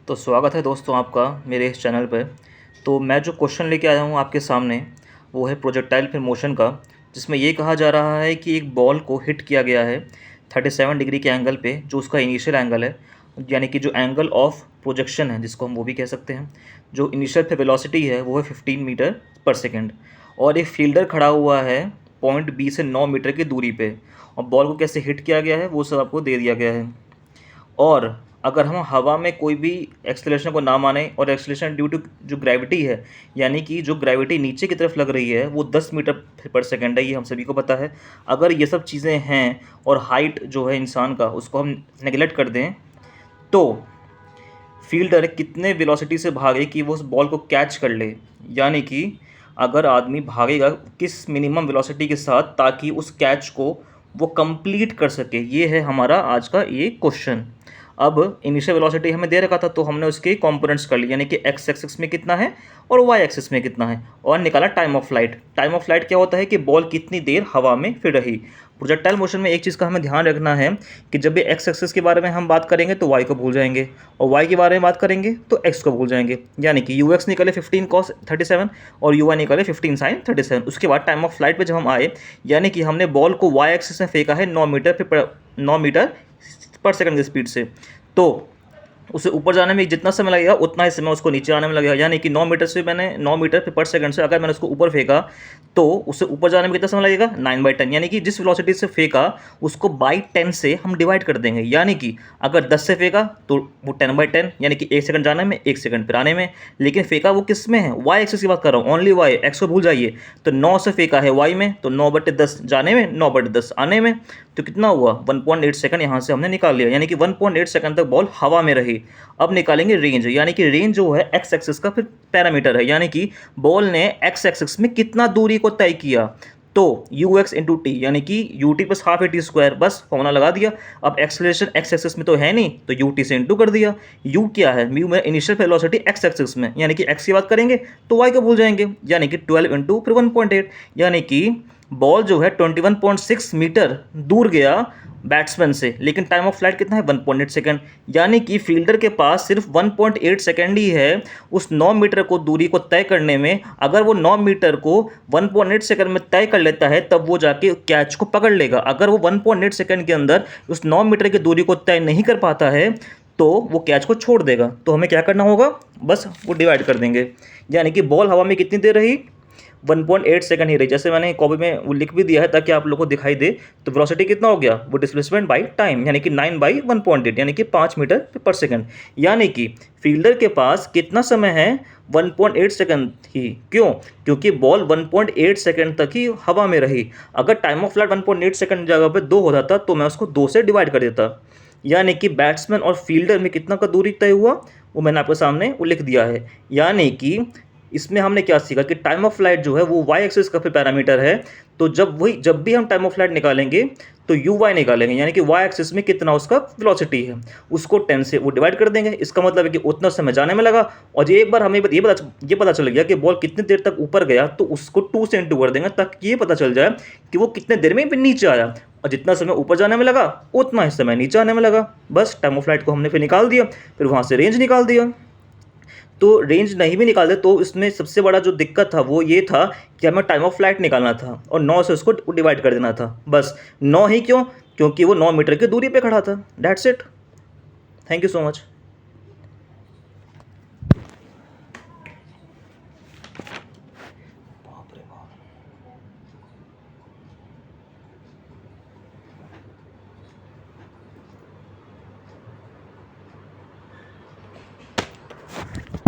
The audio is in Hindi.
तो स्वागत है दोस्तों आपका मेरे इस चैनल पर। तो मैं जो क्वेश्चन लेके आया हूँ आपके सामने वो है प्रोजेक्टाइल फिर मोशन का, जिसमें ये कहा जा रहा है कि एक बॉल को हिट किया गया है 37 डिग्री के एंगल पे, जो उसका इनिशियल एंगल है, यानी कि जो एंगल ऑफ प्रोजेक्शन है जिसको हम वो भी कह सकते हैं। जो इनिशियल पे वेलोसिटी है वो है 15 मीटर पर सेकेंड, और एक फील्डर खड़ा हुआ है पॉइंट बी से 9 मीटर की दूरी पे, और बॉल को कैसे हिट किया गया है वो सब आपको दे दिया गया है। और अगर हम हवा में कोई भी एक्सेलरेशन को ना माने, और एक्सेलरेशन ड्यू टू जो ग्रेविटी है, यानी कि जो ग्रेविटी नीचे की तरफ लग रही है वो 10 मीटर पर सेकेंड है, ये हम सभी को पता है। अगर ये सब चीज़ें हैं और हाइट जो है इंसान का उसको हम नेगलेक्ट कर दें, तो फील्डर कितने वेलोसिटी से भागे कि वो उस बॉल को कैच कर ले, यानी कि अगर आदमी भागेगा किस मिनिमम वेलोसिटी के साथ ताकि उस कैच को वो कंप्लीट कर सके, ये है हमारा आज का ये क्वेश्चन। अब इनिशियल वेलोसिटी हमें दे रखा था तो हमने उसके कंपोनेंट्स कर लिए, यानी कि एक्स एक्सिस में कितना है और वाई एक्सिस में कितना है, और निकाला time of flight. Time of flight क्या होता है कि बॉल कितनी देर हवा में फिर रही। प्रोजेक्टाइल मोशन में एक चीज़ का हमें ध्यान रखना है कि जब भी एक्स एक्सिस के बारे में हम बात करेंगे तो वाई को भूल जाएंगे, और वाई के बारे में बात करेंगे तो एक्स को भूल जाएंगे। यानी कि यू एक्स निकले 15 cos 37 और यू वाई निकले 15 sin 37। उसके बाद टाइम ऑफ फ्लाइट पे जब हम आए, यानी कि हमने बॉल को वाई एक्सिस में फेंका है 9 मीटर पर सेकंड की स्पीड से, तो उसे ऊपर जाने में जितना समय लगेगा उतना ही समय उसको नीचे आने में लगेगा। यानी कि 9 मीटर से मैंने 9 मीटर पर सेकंड से अगर मैंने उसको ऊपर फेंका तो उसे ऊपर जाने में कितना समय लगेगा 9/10, यानी कि जिस वेलोसिटी से फेंका उसको बाई 10 से हम डिवाइड कर देंगे। यानी कि अगर 10 से फेंका तो वो 10/10, यानी कि 1 सेकंड जाने में 1 सेकंड फिर आने में। लेकिन फेंका वो किस में है, वाई एक्सिस की बात कर रहा हूँ, ओनली वाई, एक्स को भूल जाइए। तो 9 से फेंका है वाई में, तो 9/10 जाने में 9/10 आने में, तो कितना हुआ 1.8 सेकंड यहाँ से हमने निकाल लिया, यानी कि 1.8 सेकंड तक बॉल हवा में रही। अब निकालेंगे रेंज, यानी कि रेंज जो है एक्स एक्सिस का फिर पैरामीटर है, यानी कि बॉल ने एक्स एक्सिस में कितना दूरी को तय किया। तो यू एक्स इंटू टी, यानी कि U T plus half A T square, बस फॉर्मूला लगा दिया। अब एक्सेलरेशन एक्स एक्सिस में तो है नहीं, तो यू टी से इंटू कर दिया। यू क्या है, म्यू में इनिशियल वेलोसिटी एक्स एक्सिस में, यानी कि एक्स की बात करेंगे तो वाई को भूल जाएंगे, यानी कि 12 इंटू फिर 1.8, यानी कि बॉल जो है 21.6 मीटर दूर गया बैट्समैन से, लेकिन टाइम ऑफ फ्लाइट कितना है 1.8 सेकंड। यानी कि फील्डर के पास सिर्फ 1.8 सेकंड ही है उस 9 मीटर को दूरी को तय करने में। अगर वो 9 मीटर को 1.8 सेकंड में तय कर लेता है तब वो जाके कैच को पकड़ लेगा। अगर वो 1.8 सेकंड के अंदर उस 9 मीटर की दूरी को तय नहीं कर पाता है तो वो कैच को छोड़ देगा। तो हमें क्या करना होगा, बस वो डिवाइड कर देंगे, यानी कि बॉल हवा में कितनी देर रही 1.8 सेकंड ही रही। जैसे मैंने कॉपी में वो लिख भी दिया है ताकि आप लोगों को दिखाई दे। तो वेलोसिटी कितना हो गया, वो डिस्प्लेसमेंट बाई टाइम, यानी कि 9/1.8, यानी कि 5 मीटर पर सेकंड। यानी कि फील्डर के पास कितना समय है 1.8 सेकंड ही। क्यों, क्योंकि बॉल 1.8 सेकंड तक ही हवा में रही। अगर टाइम ऑफ फ्लाइट 1.8 सेकंड जगह पे 2 होता था तो मैं उसको 2 से डिवाइड कर देता। यानी कि बैट्समैन और फील्डर में कितना का दूरी तय हुआ वो मैंने आपके सामने वो लिख दिया है। यानी कि इसमें हमने क्या सीखा कि टाइम ऑफ फ्लाइट जो है वो वाई एक्सिस का फिर पैरामीटर है। तो जब भी हम टाइम ऑफ फ्लाइट निकालेंगे तो यू वाई निकालेंगे, यानी कि वाई एक्सिस में कितना उसका वेलोसिटी है उसको 10 से वो डिवाइड कर देंगे। इसका मतलब है कि उतना समय जाने में लगा। और एक बार हमें ये पता चल गया कि बॉल कितनी देर तक ऊपर गया तो उसको 2 से इंटू कर देंगे ताकि ये पता चल जाए कि वो कितने देर में नीचे आया, और जितना समय ऊपर जाने में लगा उतना ही समय नीचे आने में लगा। बस टाइम ऑफ फ्लाइट को हमने फिर निकाल दिया, फिर वहाँ से रेंज निकाल दिया। तो रेंज नहीं भी निकालते तो इसमें सबसे बड़ा जो दिक्कत था वो ये था कि हमें टाइम ऑफ फ्लाइट निकालना था और 9 से उसको डिवाइड कर देना था। बस 9 ही क्यों, क्योंकि वो 9 मीटर की दूरी पे खड़ा था। That's it. Thank you so much.